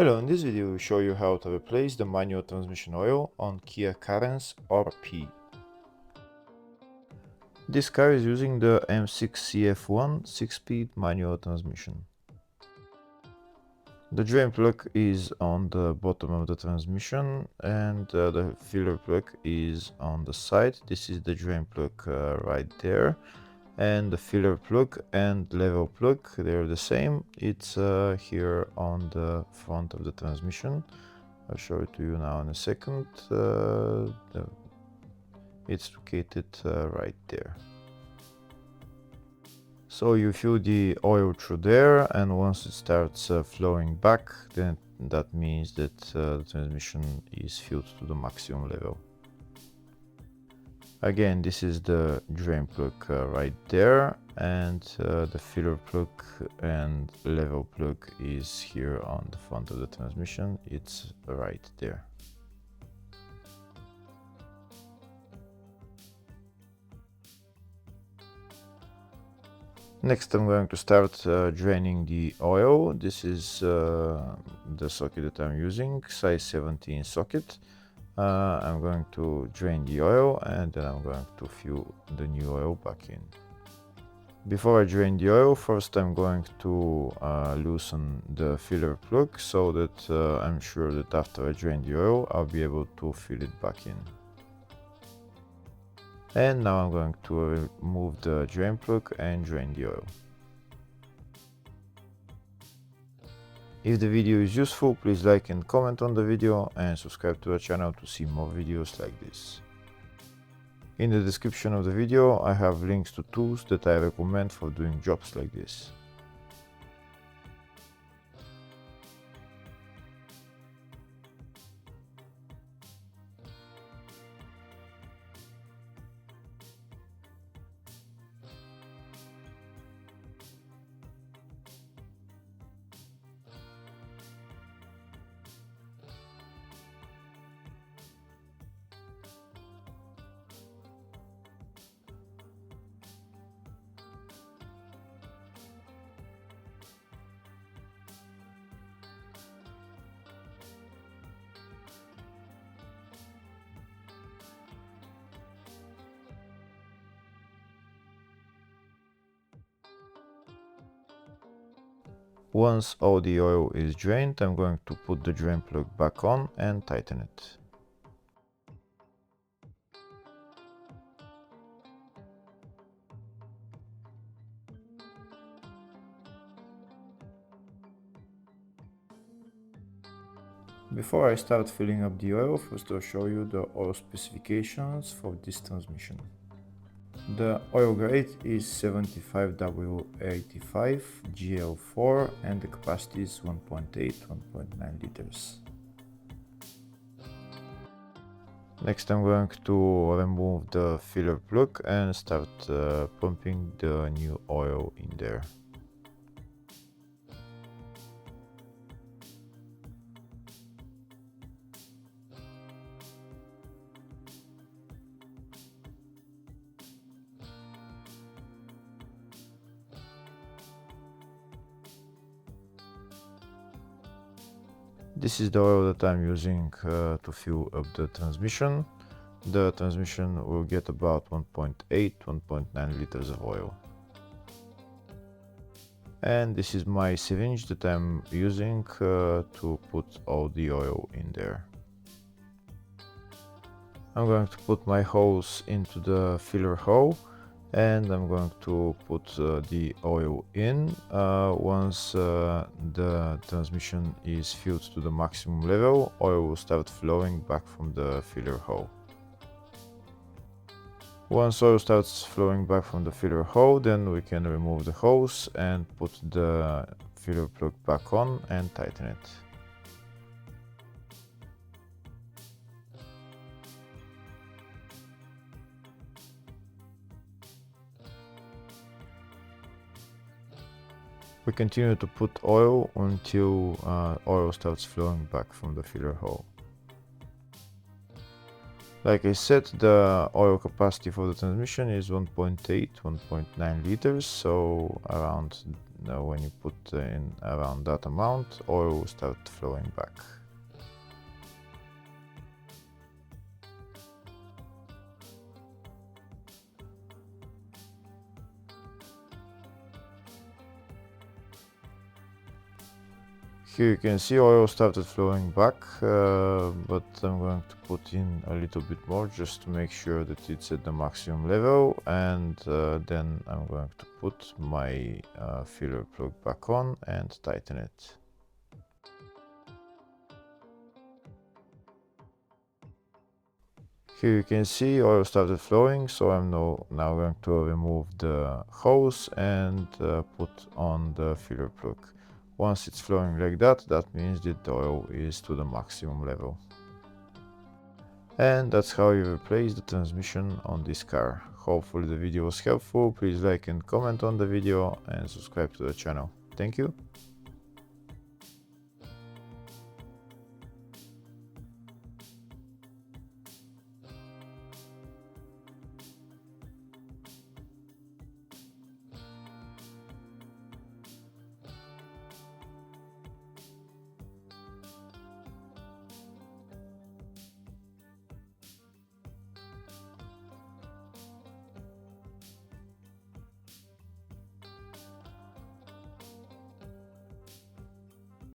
Hello, in this video we show you how to replace the manual transmission oil on Kia Carens RP. This car is using the M6CF1 6-speed manual transmission. The drain plug is on the bottom of the transmission and the filler plug is on the side. This is the drain plug right there. And the filler plug and level plug, they're the same. It's here on the front of the transmission. I'll show it to you now in a second. It's located right there. So you fill the oil through there, and once it starts flowing back, then that means that the transmission is filled to the maximum level. Again, this is the drain plug right there, and the filler plug and level plug is here on the front of the transmission. It's right there. Next, I'm going to start draining the oil. This is the socket that I'm using, size 17 socket. I'm going to drain the oil and then I'm going to fill the new oil back in. Before I drain the oil, first I'm going to loosen the filler plug so that I'm sure that after I drain the oil, I'll be able to fill it back in. And now I'm going to remove the drain plug and drain the oil. If the video is useful, please like and comment on the video and subscribe to the channel to see more videos like this. In the description of the video, I have links to tools that I recommend for doing jobs like this. Once all the oil is drained, I'm going to put the drain plug back on and tighten it. Before I start filling up the oil, first I'll show you the oil specifications for this transmission. The oil grade is 75W85 GL4 and the capacity is 1.8-1.9 liters. Next I'm going to remove the filler plug and start pumping the new oil in there. This is the oil that I'm using to fill up the transmission. The transmission will get about 1.8-1.9 liters of oil. And this is my syringe that I'm using to put all the oil in there. I'm going to put my hose into the filler hole and I'm going to put the oil in. Once the transmission is filled to the maximum level, oil will start flowing back from the filler hole. Once oil starts flowing back from the filler hole, then we can remove the hose and put the filler plug back on and tighten it. We continue to put oil until oil starts flowing back from the filler hole. Like I said, the oil capacity for the transmission is 1.8-1.9 liters, so around when you put in around that amount, oil will start flowing back. Here you can see oil started flowing back, but I'm going to put in a little bit more just to make sure that it's at the maximum level, and then I'm going to put my filler plug back on and tighten it. Here you can see oil started flowing, so I'm now going to remove the hose and put on the filler plug. Once it's flowing like that, that means that the oil is to the maximum level. And that's how you replace the transmission on this car. Hopefully the video was helpful. Please like and comment on the video and subscribe to the channel. Thank you.